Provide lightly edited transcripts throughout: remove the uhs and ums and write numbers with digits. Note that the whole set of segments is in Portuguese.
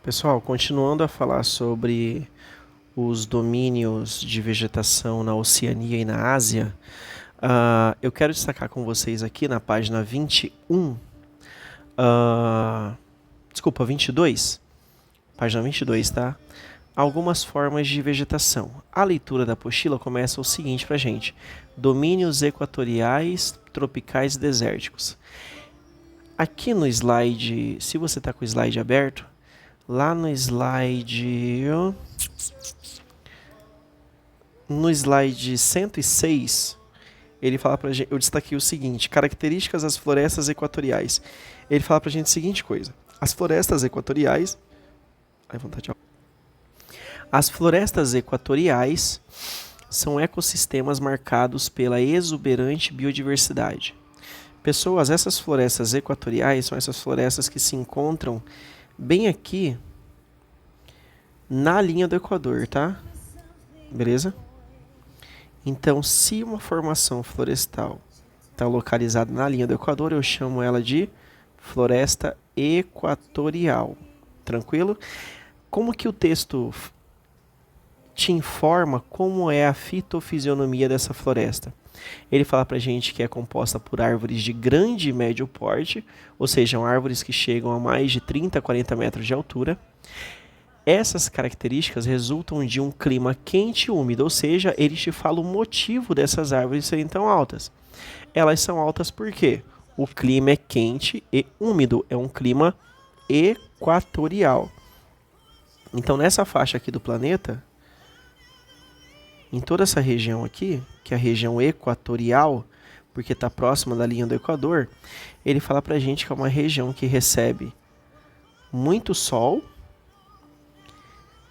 Pessoal, continuando a falar sobre os domínios de vegetação na Oceania e na Ásia, eu quero destacar com vocês aqui na página 21, desculpa, 22, página 22, tá? Algumas formas de vegetação. A leitura da apostila começa o seguinte pra gente: domínios equatoriais, tropicais e desérticos. Aqui no slide, se você está com o slide aberto, lá no slide 106, ele fala pra gente, eu destaquei o seguinte: características das florestas equatoriais. Ele fala pra gente a seguinte coisa: as florestas equatoriais, as florestas equatoriais são ecossistemas marcados pela exuberante biodiversidade. Pessoas, essas florestas equatoriais são essas florestas que se encontram bem aqui na linha do Equador, tá? Beleza? Então, se uma formação florestal está localizada na linha do Equador, eu chamo ela de floresta equatorial. Tranquilo? Como que o texto te informa como é a fitofisionomia dessa floresta? Ele fala pra gente que é composta por árvores de grande e médio porte, ou seja, árvores que chegam a mais de 30 a 40 metros de altura. Essas características resultam de um clima quente e úmido, ou seja, ele te fala o motivo dessas árvores serem tão altas. Elas são altas porque o clima é quente e úmido, é um clima equatorial. Então, nessa faixa aqui do planeta, em toda essa região aqui, que é a região equatorial, porque está próxima da linha do Equador, ele fala pra gente que é uma região que recebe muito sol.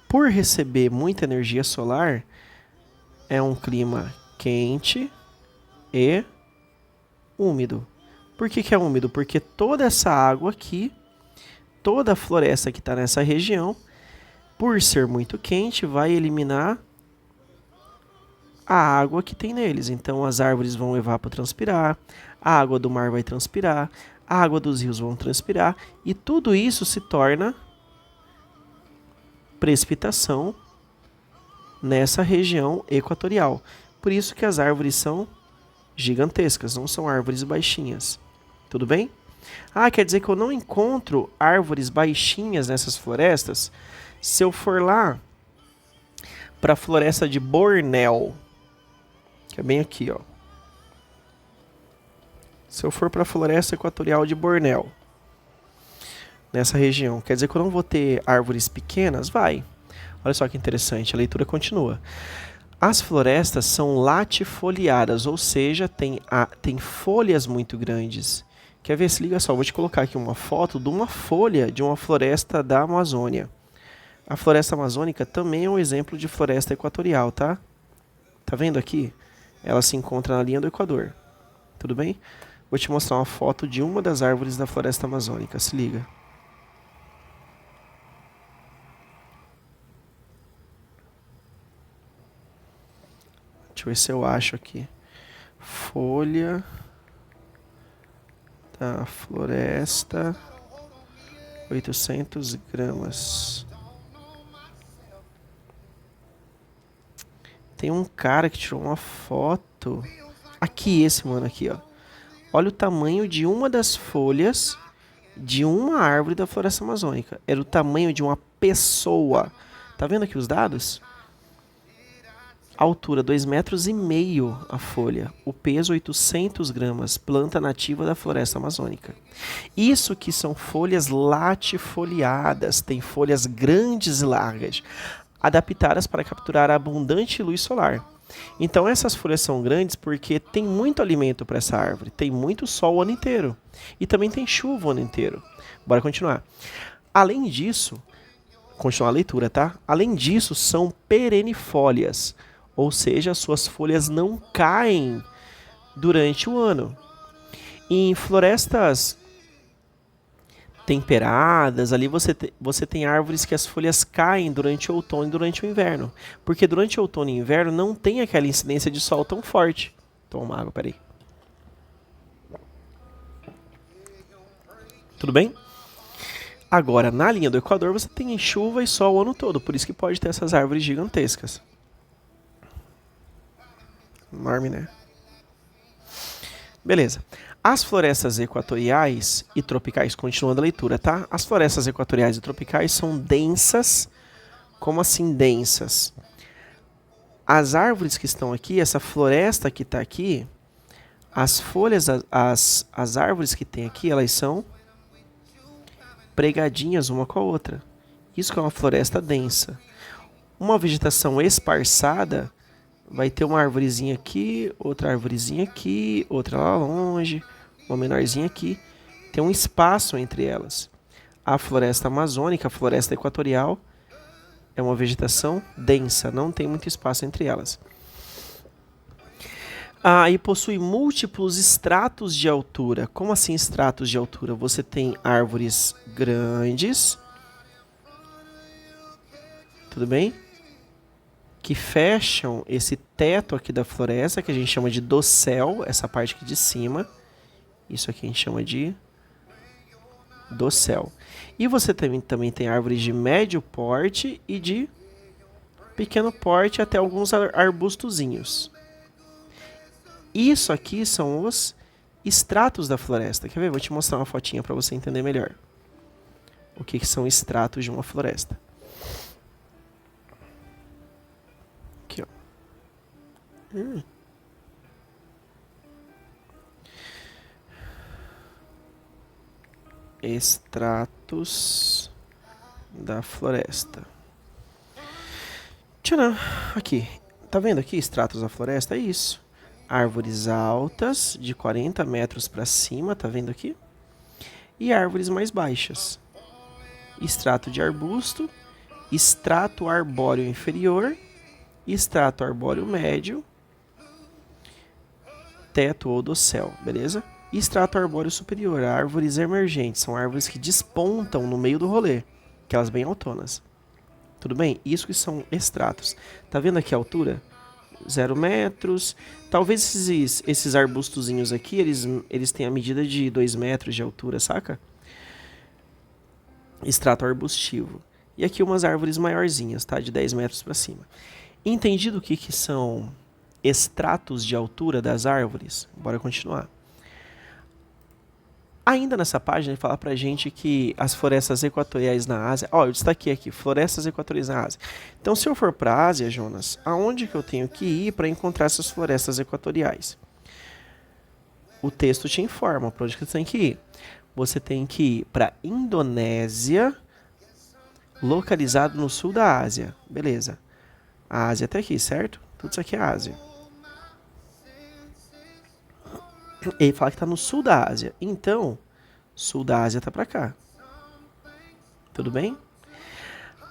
Por receber muita energia solar, é um clima quente e úmido. Por que é úmido? Porque toda essa água aqui, toda a floresta que está nessa região, por ser muito quente, vai eliminar a água que tem neles. Então as árvores vão evapotranspirar, a água do mar vai transpirar, a água dos rios vão transpirar, e tudo isso se torna precipitação nessa região equatorial. Por isso que as árvores são gigantescas, não são árvores baixinhas. Tudo bem? Quer dizer que eu não encontro árvores baixinhas nessas florestas? Se eu for lá para a floresta de Bornéu, que é bem aqui, ó. Se eu for para a floresta equatorial de Bornéu, nessa região, quer dizer que eu não vou ter árvores pequenas? Vai. Olha só que interessante, a leitura continua. As florestas são latifoliadas, ou seja, tem folhas muito grandes. Quer ver? Se liga só, vou te colocar aqui uma foto de uma folha de uma floresta da Amazônia. A floresta amazônica também é um exemplo de floresta equatorial, tá? Tá vendo aqui? Ela se encontra na linha do Equador. Tudo bem? Vou te mostrar uma foto de uma das árvores da floresta amazônica. Se liga. Deixa eu ver se eu acho aqui. Folha da floresta, 800 gramas. Tem um cara que tirou uma foto. Aqui, esse mano aqui, ó. Olha o tamanho de uma das folhas de uma árvore da floresta amazônica. Era o tamanho de uma pessoa. Tá vendo aqui os dados? Altura 2,5 metros a folha. O peso 800 gramas. Planta nativa da floresta amazônica. Isso que são folhas latifoliadas. Tem folhas grandes e largas, adaptadas para capturar a abundante luz solar. Então essas folhas são grandes porque tem muito alimento para essa árvore. Tem muito sol o ano inteiro. E também tem chuva o ano inteiro. Bora continuar. Além disso, continuar a leitura, tá? Além disso, são perennifólias. Ou seja, suas folhas não caem durante o ano. Em florestas temperadas, ali você tem árvores que as folhas caem durante o outono e durante o inverno. Porque durante o outono e inverno não tem aquela incidência de sol tão forte. Toma uma água, peraí. Tudo bem? Agora, na linha do Equador, você tem chuva e sol o ano todo, por isso que pode ter essas árvores gigantescas. Enorme, né? Beleza. As florestas equatoriais e tropicais, continuando a leitura, tá? As florestas equatoriais e tropicais são densas. Como assim densas? As árvores que estão aqui, essa floresta que está aqui, as folhas, as árvores que tem aqui, elas são pregadinhas uma com a outra. Isso que é uma floresta densa. Uma vegetação esparçada vai ter uma arvorezinha aqui, outra arvorezinha aqui, outra lá longe, uma menorzinha aqui. Tem um espaço entre elas. A floresta amazônica, a floresta equatorial, é uma vegetação densa, não tem muito espaço entre elas. E possui múltiplos estratos de altura. Como assim estratos de altura? Você tem árvores grandes, tudo bem? Que fecham esse teto aqui da floresta, que a gente chama de dossel, essa parte aqui de cima. Isso aqui a gente chama de dossel. E você também tem árvores de médio porte e de pequeno porte, até alguns arbustozinhos. Isso aqui são os estratos da floresta. Quer ver? Vou te mostrar uma fotinha para você entender melhor. O que são estratos de uma floresta. Aqui, ó. Estratos da floresta. Tcharam! Aqui. Tá vendo aqui estratos da floresta? É isso. Árvores altas, de 40 metros para cima, tá vendo aqui? E árvores mais baixas. Estrato de arbusto, estrato arbóreo inferior, estrato arbóreo médio, teto ou dossel, beleza? E estrato arbóreo superior, árvores emergentes, são árvores que despontam no meio do rolê, aquelas bem autonas. Tudo bem? Isso que são estratos. Tá vendo aqui a altura? 0 metros. Talvez esses arbustozinhos aqui, eles tenham a medida de 2 metros de altura, saca? Estrato arbustivo. E aqui umas árvores maiorzinhas, tá? De 10 metros para cima. Entendido o que são estratos de altura das árvores? Bora continuar. Ainda nessa página ele fala pra gente que as florestas equatoriais na Ásia... Ó, eu destaquei aqui, florestas equatoriais na Ásia. Então, se eu for para a Ásia, Jonas, aonde que eu tenho que ir para encontrar essas florestas equatoriais? O texto te informa para onde que você tem que ir. Você tem que ir para Indonésia, localizado no sul da Ásia. Beleza. A Ásia tá aqui, certo? Tudo isso aqui é Ásia. Ele fala que está no sul da Ásia. Então, sul da Ásia está para cá. Tudo bem?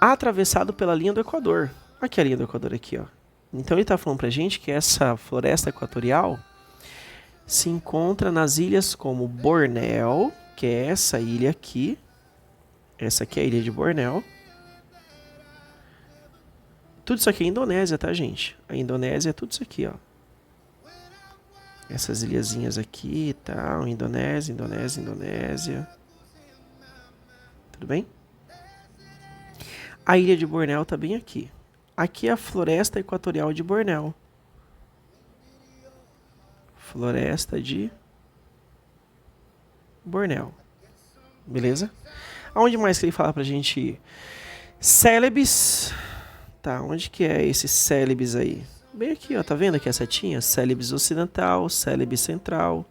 Atravessado pela linha do Equador. Aqui a linha do Equador aqui, ó. Então ele está falando para a gente que essa floresta equatorial se encontra nas ilhas como Bornéu, que é essa ilha aqui. Essa aqui é a ilha de Bornéu. Tudo isso aqui é Indonésia, tá, gente? A Indonésia é tudo isso aqui, ó. Essas ilhazinhas aqui e tal, Indonésia. Tudo bem? A ilha de Bornéu tá bem aqui. Aqui é a floresta equatorial de Bornéu. Floresta de Bornéu. Beleza? Aonde mais que ele fala pra gente ir? Célebes. Tá, onde que é esse Célebes aí? Bem aqui, ó, tá vendo aqui a setinha? Célebes ocidental, Célebes central.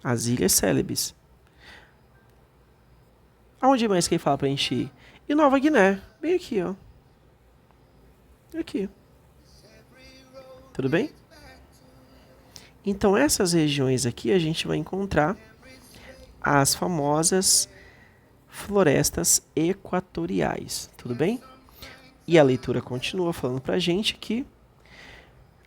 As ilhas Célebes. Aonde mais que ele fala pra gente ir? E Nova Guiné. Bem aqui, ó. Aqui. Tudo bem? Então, essas regiões aqui a gente vai encontrar as famosas florestas equatoriais. Tudo bem? E a leitura continua falando pra gente que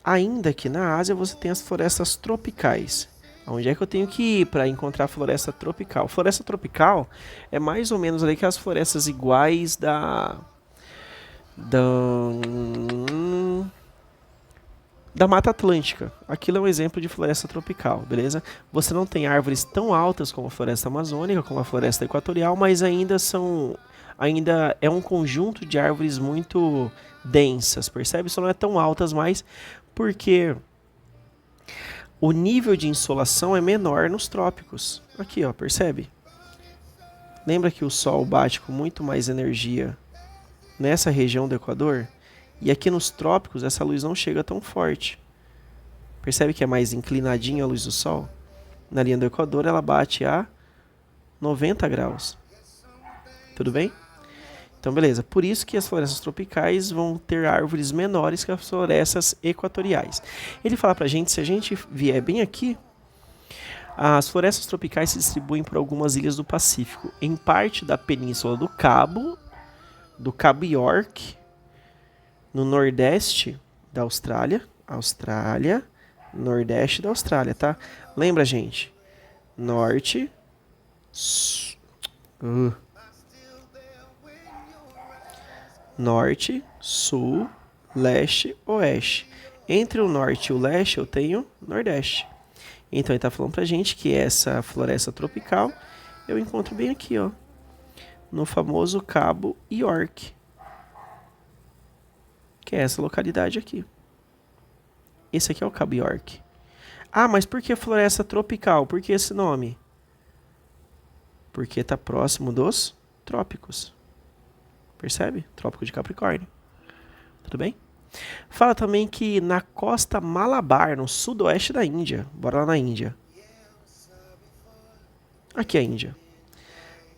ainda que na Ásia você tem as florestas tropicais. Onde é que eu tenho que ir para encontrar a floresta tropical? Floresta tropical é mais ou menos ali que as florestas iguais da da Mata Atlântica. Aquilo é um exemplo de floresta tropical, beleza? Você não tem árvores tão altas como a floresta amazônica, como a floresta equatorial, mas ainda é um conjunto de árvores muito densas, percebe? Só não é tão altas mais porque o nível de insolação é menor nos trópicos. Aqui, ó, percebe? Lembra que o Sol bate com muito mais energia nessa região do Equador? E aqui nos trópicos essa luz não chega tão forte. Percebe que é mais inclinadinha a luz do Sol? Na linha do Equador ela bate a 90 graus. Tudo bem? Então beleza, por isso que as florestas tropicais vão ter árvores menores que as florestas equatoriais. Ele fala pra gente, se a gente vier bem aqui, as florestas tropicais se distribuem por algumas ilhas do Pacífico, em parte da península do Cabo York, no nordeste da Austrália, nordeste da Austrália, tá? Lembra, gente? Norte, norte, sul, leste, oeste. Entre o norte e o leste eu tenho nordeste. Então ele está falando pra gente que essa floresta tropical eu encontro bem aqui, ó, no famoso Cabo York, que é essa localidade aqui. Esse aqui é o Cabo York. Ah, mas por que floresta tropical? Por que esse nome? Porque está próximo dos trópicos. Percebe? Trópico de Capricórnio. Tudo bem? Fala também que na costa Malabar, no sudoeste da Índia. Bora lá na Índia. Aqui é a Índia.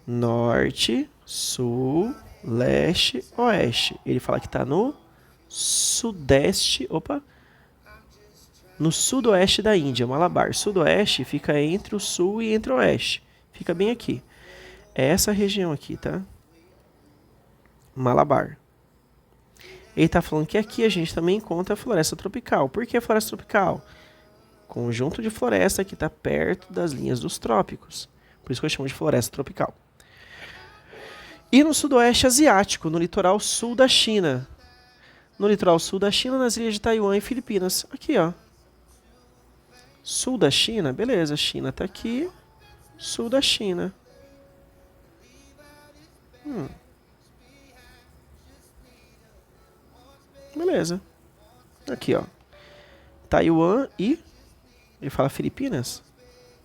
Norte, sul, leste, oeste. Ele fala que está no sudeste, no sudoeste da Índia, Malabar. Sudoeste fica entre o sul e entre o oeste. Fica bem aqui. É essa região aqui, tá? Malabar. Ele está falando que aqui a gente também encontra a floresta tropical. Por que a floresta tropical? Conjunto de floresta que está perto das linhas dos trópicos. Por isso que eu chamo de floresta tropical. E no sudoeste asiático, no litoral sul da China. No litoral sul da China, nas ilhas de Taiwan e Filipinas. Aqui, ó. Sul da China, beleza. China está aqui. Sul da China. Beleza. Aqui, ó. Taiwan e... Ele fala Filipinas?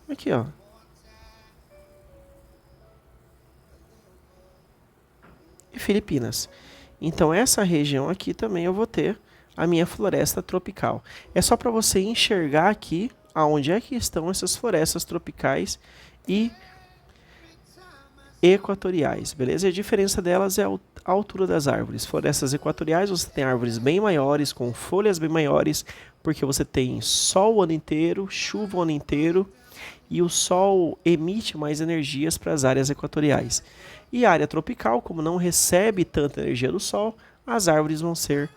Aqui, ó. E Filipinas. Então, essa região aqui também eu vou ter a minha floresta tropical. É só para você enxergar aqui aonde é que estão essas florestas tropicais e equatoriais, beleza? E a diferença delas é a altura das árvores. Florestas equatoriais você tem árvores bem maiores, com folhas bem maiores, porque você tem sol o ano inteiro, chuva o ano inteiro, e o sol emite mais energias para as áreas equatoriais. E a área tropical, como não recebe tanta energia do sol, as árvores vão ser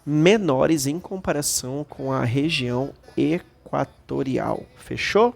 menores em comparação com a região equatorial. Fechou?